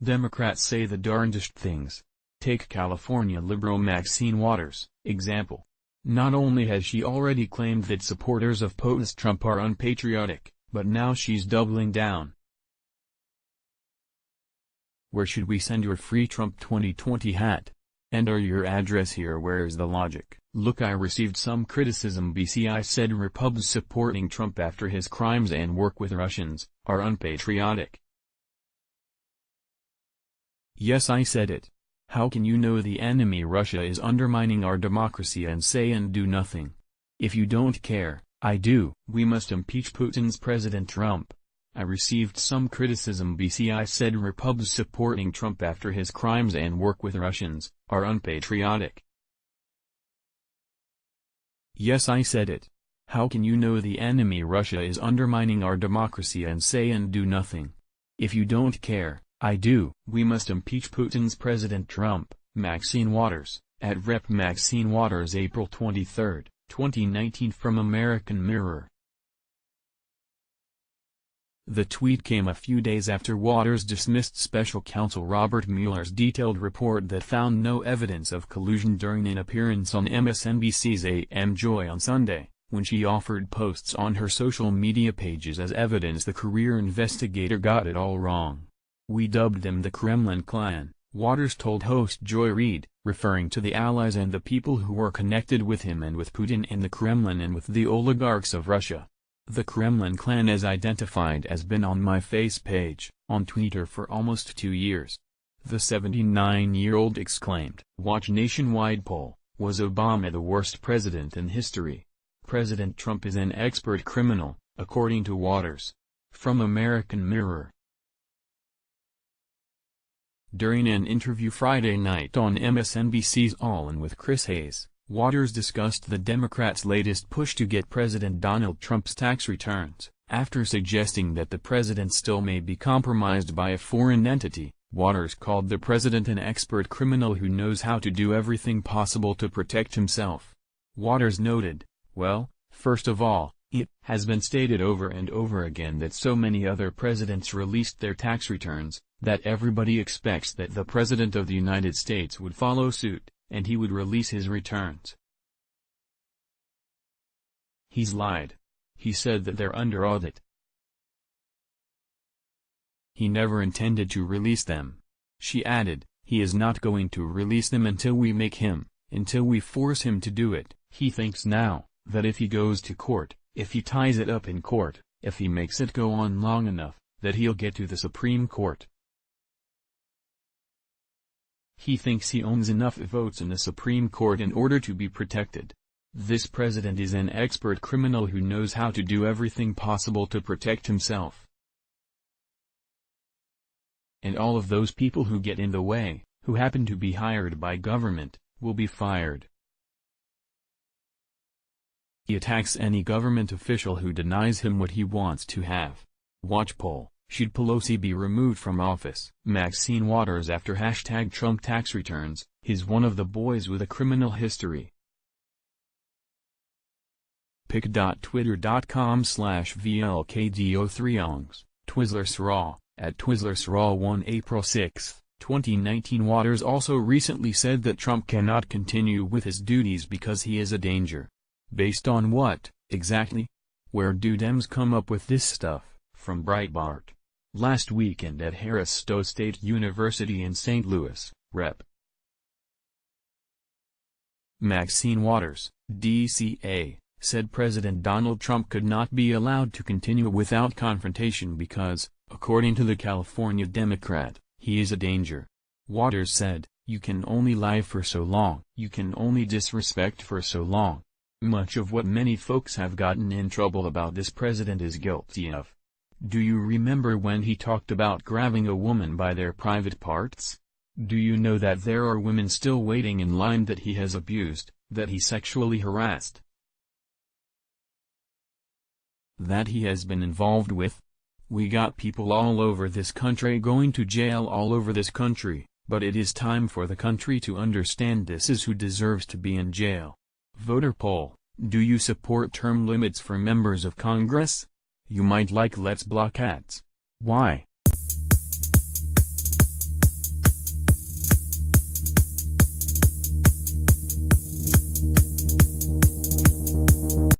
Democrats say the darndest things. Take California liberal Maxine Waters, example. Not only has she already claimed that supporters of POTUS Trump are unpatriotic, but now she's doubling down. Where should we send your free Trump 2020 hat? Enter your address here. Where's the logic? Look, I received some criticism. BCI said Repubs supporting Trump after his crimes and work with Russians are unpatriotic. Yes, I said it. How can you know the enemy Russia is undermining our democracy and say and do nothing? If you don't care, I do. We must impeach Putin's President Trump. I received some criticism. BCI said Repubs supporting Trump after his crimes and work with Russians are unpatriotic. Yes, I said it. How can you know the enemy Russia is undermining our democracy and say and do nothing? If you don't care, I do. We must impeach Putin's President Trump. Maxine Waters, at Rep. Maxine Waters, April 23, 2019. From American Mirror. The tweet came a few days after Waters dismissed special counsel Robert Mueller's detailed report that found no evidence of collusion during an appearance on MSNBC's AM Joy on Sunday, when she offered posts on her social media pages as evidence the career investigator got it all wrong. We dubbed them the Kremlin clan, Waters told host Joy Reid, referring to the allies and the people who were connected with him and with Putin and the Kremlin and with the oligarchs of Russia. The Kremlin clan, as identified, has been on my face page, on Twitter, for almost 2 years. The 79-year-old exclaimed. Watch nationwide poll, was Obama the worst president in history? President Trump is an expert criminal, according to Waters. From American Mirror. During an interview Friday night on MSNBC's All In with Chris Hayes, Waters discussed the Democrats' latest push to get President Donald Trump's tax returns. After suggesting that the president still may be compromised by a foreign entity, Waters called the president an expert criminal who knows how to do everything possible to protect himself. Waters noted, well, first of all, it has been stated over and over again that so many other presidents released their tax returns, that everybody expects that the President of the United States would follow suit, and he would release his returns. He's lied. He said that they're under audit. He never intended to release them. She added, he is not going to release them until we make him, until we force him to do it. He thinks now, that if he goes to court, if he ties it up in court, if he makes it go on long enough, that he'll get to the Supreme Court. He thinks he owns enough votes in the Supreme Court in order to be protected. This president is an expert criminal who knows how to do everything possible to protect himself. And all of those people who get in the way, who happen to be hired by government, will be fired. He attacks any government official who denies him what he wants to have. Watch poll. Should Pelosi be removed from office? Maxine Waters after #Trump tax returns, is one of the boys with a criminal history. pic.twitter.com/VLKDO3ongs, Twizzlersraw, at Twizzlersraw1 April 6, 2019. Waters also recently said that Trump cannot continue with his duties because he is a danger. Based on what, exactly? Where do Dems come up with this stuff? From Breitbart. Last weekend at Harris Stowe State University in St. Louis, Rep. Maxine Waters, DCA, said President Donald Trump could not be allowed to continue without confrontation because, according to the California Democrat, he is a danger. Waters said, you can only lie for so long. You can only disrespect for so long. Much of what many folks have gotten in trouble about this president is guilty of. Do you remember when he talked about grabbing a woman by their private parts? Do you know that there are women still waiting in line that he has abused, that he sexually harassed, that he has been involved with? We got people all over this country going to jail all over this country, but it is time for the country to understand this is who deserves to be in jail. Voter poll, do you support term limits for members of Congress? You might like Let's Block Ads. Why?